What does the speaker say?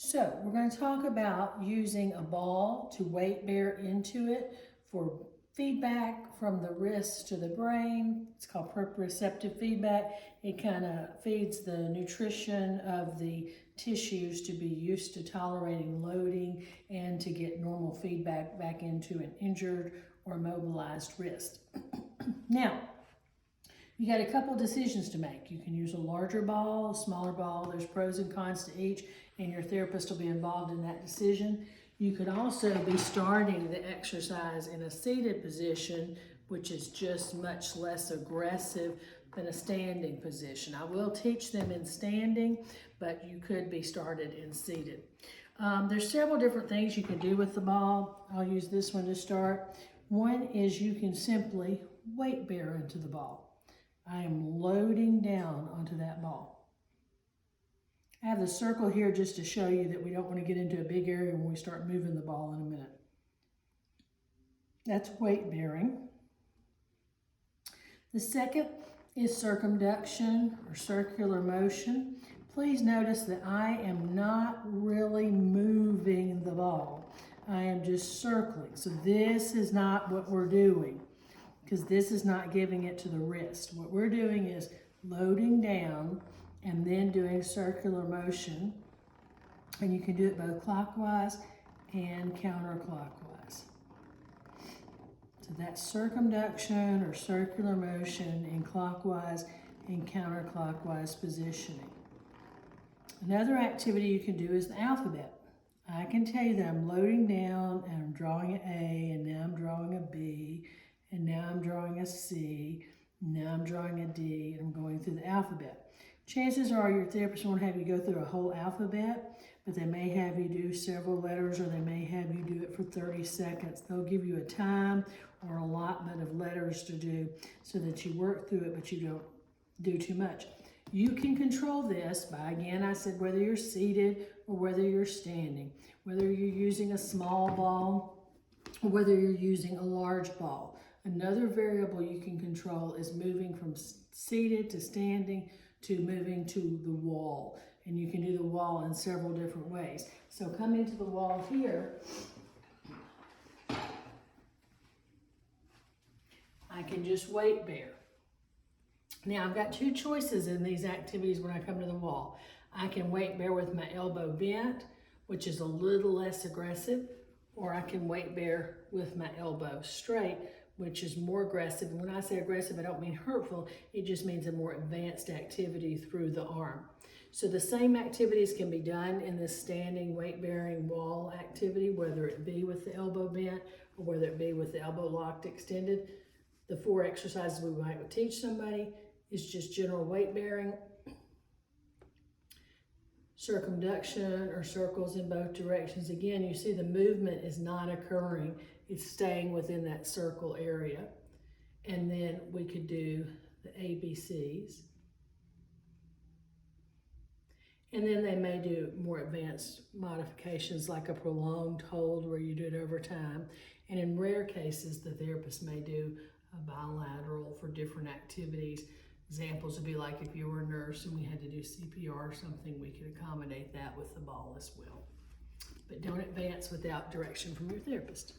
So we're going to talk about using a ball to weight bear into it for feedback from the wrist to the brain. It's called proprioceptive feedback. It kind of feeds the nutrition of the tissues to be used to tolerating loading and to get normal feedback back into an injured or immobilized wrist. Now, you got a couple decisions to make. You can use a larger ball, a smaller ball. There's pros and cons to each, and your therapist will be involved in that decision. You could also be starting the exercise in a seated position, which is just much less aggressive than a standing position. I will teach them in standing, but you could be started in seated. There's several different things you can do with the ball. I'll use this one to start. One is you can simply weight bear into the ball. I am loading down onto that ball. I have the circle here just to show you that we don't want to get into a big area when we start moving the ball in a minute. That's weight bearing. The second is circumduction or circular motion. Please notice that I am not really moving the ball. I am just circling. So this is not what we're doing, because this is not giving it to the wrist. What we're doing is loading down and then doing circular motion. And you can do it both clockwise and counterclockwise. So that's circumduction or circular motion in clockwise and counterclockwise positioning. Another activity you can do is the alphabet. I can tell you that I'm loading down and I'm drawing an A, and now I'm drawing a B, and now I'm drawing a C, and now I'm drawing a D, and I'm going through the alphabet. Chances are your therapist won't have you go through a whole alphabet, but they may have you do several letters, or they may have you do it for 30 seconds. They'll give you a time or an allotment of letters to do so that you work through it, but you don't do too much. You can control this by, again, I said whether you're seated or whether you're standing, whether you're using a small ball or whether you're using a large ball. Another variable you can control is moving from seated to standing to moving to the wall. And you can do the wall in several different ways. So coming to the wall here, I can just weight bear. Now I've got two choices in these activities when I come to the wall. I can weight bear with my elbow bent, which is a little less aggressive, or I can weight bear with my elbow straight, which is more aggressive. And when I say aggressive, I don't mean hurtful. It just means a more advanced activity through the arm. So the same activities can be done in this standing weight-bearing wall activity, whether it be with the elbow bent or whether it be with the elbow locked extended. The 4 exercises we might teach somebody is just general weight-bearing, circumduction or circles in both directions. Again, you see the movement is not occurring. It's staying within that circle area. And then we could do the ABCs. And then they may do more advanced modifications like a prolonged hold where you do it over time. And in rare cases, the therapist may do a bilateral for different activities. Examples would be like if you were a nurse and we had to do CPR or something, we could accommodate that with the ball as well. But don't advance without direction from your therapist.